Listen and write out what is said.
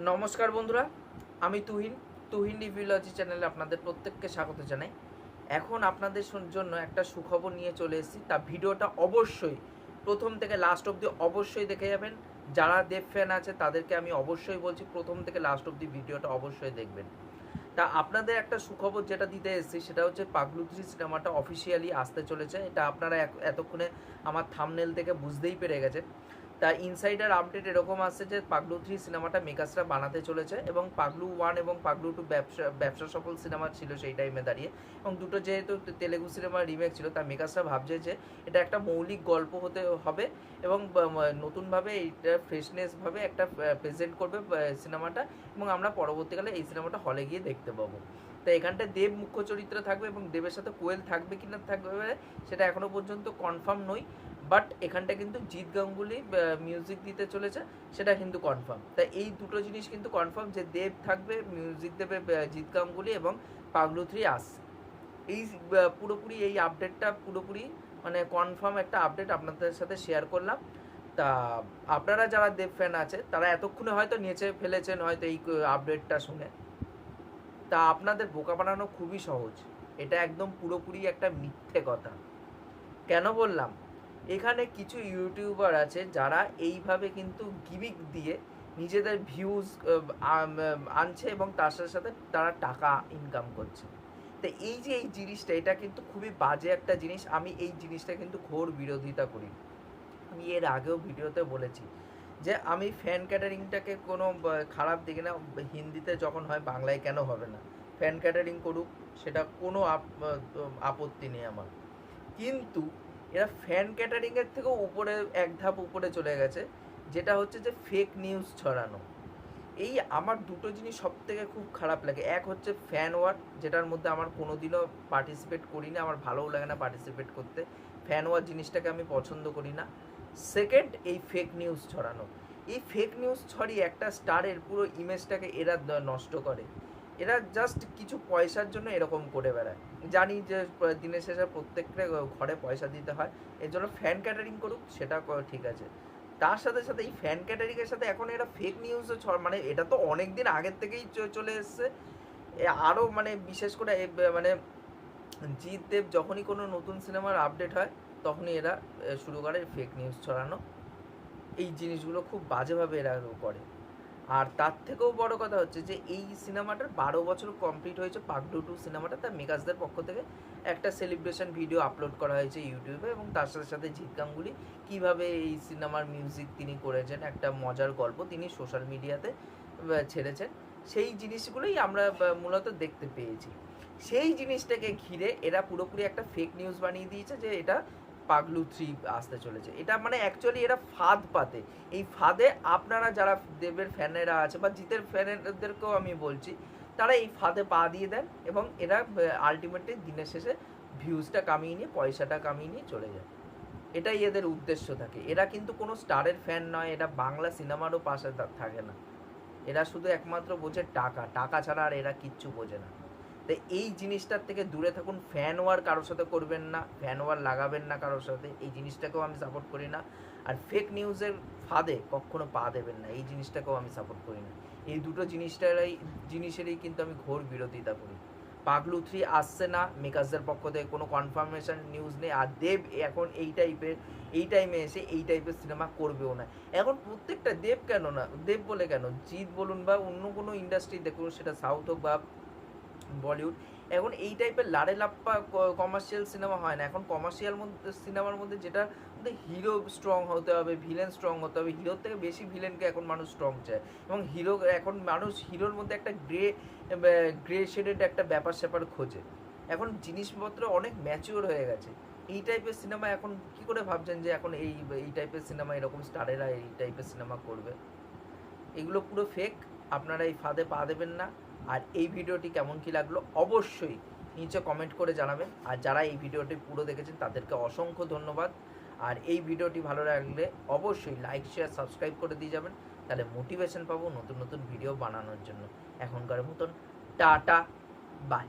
নমস্কার বন্ধুরা, আমি তুহিন রিভিউলজি চ্যানেলে আপনাদের প্রত্যেককে স্বাগত জানাই। এখন আপনাদের জন্য একটা সুখবর নিয়ে চলে এসেছি। তা ভিডিওটা অবশ্যই প্রথম থেকে লাস্ট অবধি অবশ্যই দেখে যাবেন। যারা দেব ফ্যান আছে তাদেরকে আমি অবশ্যই বলছি প্রথম থেকে লাস্ট অবধি ভিডিওটা অবশ্যই দেখবেন। তা আপনাদের একটা সুখবর যেটা দিতে এসেছি সেটা হচ্ছে পাগলু 3 সিনেমাটা অফিসিয়ালি আসতে চলেছে। এটা আপনারা এতক্ষণে আমার থাম্বনেল থেকে বুঝতেই পেরে গেছেন। তা ইনসাইডার আপডেট এরকম আসছে যে পাগলু 3 সিনেমাটা মেকার্সরা বানাতে চলেছে এবং পাগলু 1 এবং পাগলু 2 ব্যবসা সফল সিনেমা ছিল সেই টাইমে দাঁড়িয়ে, এবং দুটো যেহেতু তেলেগু সিনেমার রিমেক ছিল তা মেকার্সরা ভাবছে যে এটা একটা মৌলিক গল্প হতে হবে এবং নতুনভাবে এইটা ফ্রেশনেসভাবে একটা প্রেজেন্ট করবে সিনেমাটা, এবং আমরা পরবর্তীকালে এই সিনেমাটা হলে গিয়ে দেখতে পাবো। তো এখানটায় দেব মুখ্য চরিত্রে থাকবে এবং দেবের সাথে কোয়েল থাকবে কি না থাকবে সেটা এখনো পর্যন্ত কনফার্ম নই, বাট এখানটা কিন্তু জিৎ গাঙ্গুলি মিউজিক দিতে চলেছে, সেটা কিন্তু কনফার্ম। তাই এই দুটো জিনিস কিন্তু কনফার্ম যে দেব থাকবে, মিউজিক দেবে জিৎ গাঙ্গুলি, এবং পাগলু 3 আসছে। এই পুরোপুরি এই আপডেটটা পুরোপুরি মানে কনফার্ম একটা আপডেট আপনাদের সাথে শেয়ার করলাম। তা আপনারা যারা দেব ফ্যান আছে তারা এতক্ষণে হয়তো নেচে ফেলেছেন হয়তো এই আপডেটটা শুনে। তা আপনাদের বোকা বানানো খুবই সহজ, এটা একদম পুরোপুরি একটা মিথ্যে কথা। কেন বললাম? এখানে কিছু ইউটিউবার আছে যারা এইভাবে কিন্তু গিমিক দিয়ে নিজেদের ভিউজ আনছে এবং তার সাথে সাথে তারা টাকা ইনকাম করছে। তো এই যে এই জিনিসটা, এটা কিন্তু খুবই বাজে একটা জিনিস। আমি এই জিনিসটা কিন্তু ঘোর বিরোধিতা করি। আমি এর আগেও ভিডিওতে বলেছি যে আমি ফ্যান ক্যাটারিংটাকে কোনো খারাপ দিকে না। হিন্দিতে যখন হয় বাংলায় কেন হবে না? ফ্যান ক্যাটারিং করুক, সেটা কোনো আপত্তি নেই আমার। কিন্তু এরা ফ্যান ক্যাটারিংয়ের থেকেও উপরে এক ধাপ উপরে চলে গেছে, যেটা হচ্ছে যে ফেক নিউজ ছড়ানো। এই আমার দুটো জিনিস সব থেকে খুব খারাপ লাগে। এক হচ্ছে ফ্যান ওয়ার, যেটার মধ্যে আমার কোনোদিনও পার্টিসিপেট করি না, আমার ভালোও লাগে না পার্টিসিপেট করতে। ফ্যান ওয়ার জিনিসটাকে আমি পছন্দ করি না। সেকেন্ড, এই ফেক নিউজ ছড়ানো। এই ফেক নিউজ ছড়িয়ে একটা স্টারের পুরো ইমেজটাকে এরা নষ্ট করে। এরা জাস্ট কিছু পয়সার জন্য এরকম করে বেড়ায়। জানি যে দিনের শেষে প্রত্যেকটা ঘরে পয়সা দিতে হয়, এর জন্য ফ্যান ক্যাটারিং করুক, সেটা ঠিক আছে। তার সাথে সাথে এই ফ্যান ক্যাটারিংয়ের সাথে এখন এরা ফেক নিউজও মানে এটা তো অনেক দিন আগের থেকেই চলে এসছে। আরও মানে বিশেষ করে মানে জিৎ দেব যখনই কোনো নতুন সিনেমার আপডেট হয় তখনই এরা শুরু করে ফেক নিউজ ছড়ানো। এই জিনিসগুলো খুব বাজেভাবে এরা করে। আর তার থেকেও বড় কথা হচ্ছে যে এই সিনেমাটার 12 বছর কমপ্লিট হয়েছে পাগলু 2 সিনেমাটা। তার মেকার্সদের পক্ষ থেকে একটা সেলিব্রেশন ভিডিও আপলোড করা হয়েছে ইউটিউবে, এবং তার সাথে সাথে জিৎ গাঙ্গুলি কীভাবে এই সিনেমার মিউজিক তিনি করেছেন, একটা মজার গল্প তিনি সোশ্যাল মিডিয়াতে ছেড়েছেন। সেই জিনিসগুলোই আমরা মূলত দেখতে পেয়েছি। সেই জিনিসটাকে ঘিরে এরা পুরোপুরি একটা ফেক নিউজ বানিয়ে দিয়েছে যে এটা পাগলু 3 আসতে চলেছে। এটা মানে অ্যাকচুয়ালি এরা ফাঁদ পাতে। এই ফাঁদে আপনারা যারা দেবের ফ্যানেরা আছে বা জিতের ফ্যানেদেরকেও আমি বলছি, তারা এই ফাঁদে পা দিয়ে দেন এবং এরা আলটিমেটলি দিনের শেষে ভিউজটা কামিয়ে নিয়ে পয়সাটা কামিয়ে নিয়ে চলে যায়। এটাই এদের উদ্দেশ্য থাকে। এরা কিন্তু কোনো স্টারের ফ্যান নয়, এরা বাংলা সিনেমারও পাশে থাকে না। এরা শুধু একমাত্র বোঝে টাকা, টাকা ছাড়া আর এরা কিচ্ছু বোঝে না। তো এই জিনিসটার থেকে দূরে থাকুন। ফ্যান ওয়ার কারোর সাথে করবেন না, ফ্যান ওয়ার লাগাবেন না কারোর সাথে, এই জিনিসটাকেও আমি সাপোর্ট করি না। আর ফেক নিউজের ফাঁদে কখনো পা দেবেন না, এই জিনিসটাকেও আমি সাপোর্ট করি না। এই দুটো জিনিসেরই কিন্তু আমি ঘোর বিরোধিতা করি। পাগলু 3 আসছে না, মেকার্সদের পক্ষ থেকে কোনো কনফার্মেশন নিউজ নেই। আর দেব এখন এই টাইমে এসে এই টাইপের সিনেমা করবেও না। এখন প্রত্যেকটা দেব কেন না, দেব বলে কেন, জিৎ বলুন বা অন্য কোনো ইন্ডাস্ট্রি দেখুন, সেটা সাউথ হোক বা বলিউড, এখন এই টাইপের লাড়ে লাপ্পা কমার্শিয়াল সিনেমা হয় না। এখন কমার্শিয়াল সিনেমার মধ্যে যেটা মধ্যে হিরো স্ট্রং হতে হবে, ভিলেন স্ট্রং হতে হবে। হিরোর থেকে বেশি ভিলেনকে এখন মানুষ স্ট্রং চায়, এবং এখন মানুষ হিরোর মধ্যে একটা গ্রে শেডেড একটা ব্যাপার স্যাপার খোঁজে। এখন জিনিসপত্র অনেক ম্যাচিওর হয়ে গেছে। এই টাইপের সিনেমা এখন কি করে ভাবছেন যে এখন এই টাইপের সিনেমা এরকম স্টারেরা এই টাইপের সিনেমা করবে? এগুলো পুরো ফেক। আপনারা এই ফাঁদে পা দেবেন না। আর এই ভিডিওটি কেমন কি লাগলো অবশ্যই নিচে কমেন্ট করে জানাবেন। আর যারা এই ভিডিওটি পুরো দেখেছেন তাদেরকে অসংখ্য ধন্যবাদ। আর এই ভিডিওটি ভালো লাগলে অবশ্যই লাইক শেয়ার সাবস্ক্রাইব করে দিয়ে যাবেন, তাহলে মোটিভেশন পাবো নতুন নতুন ভিডিও বানানোর জন্য। এখনকার মতন টাটা, বাই।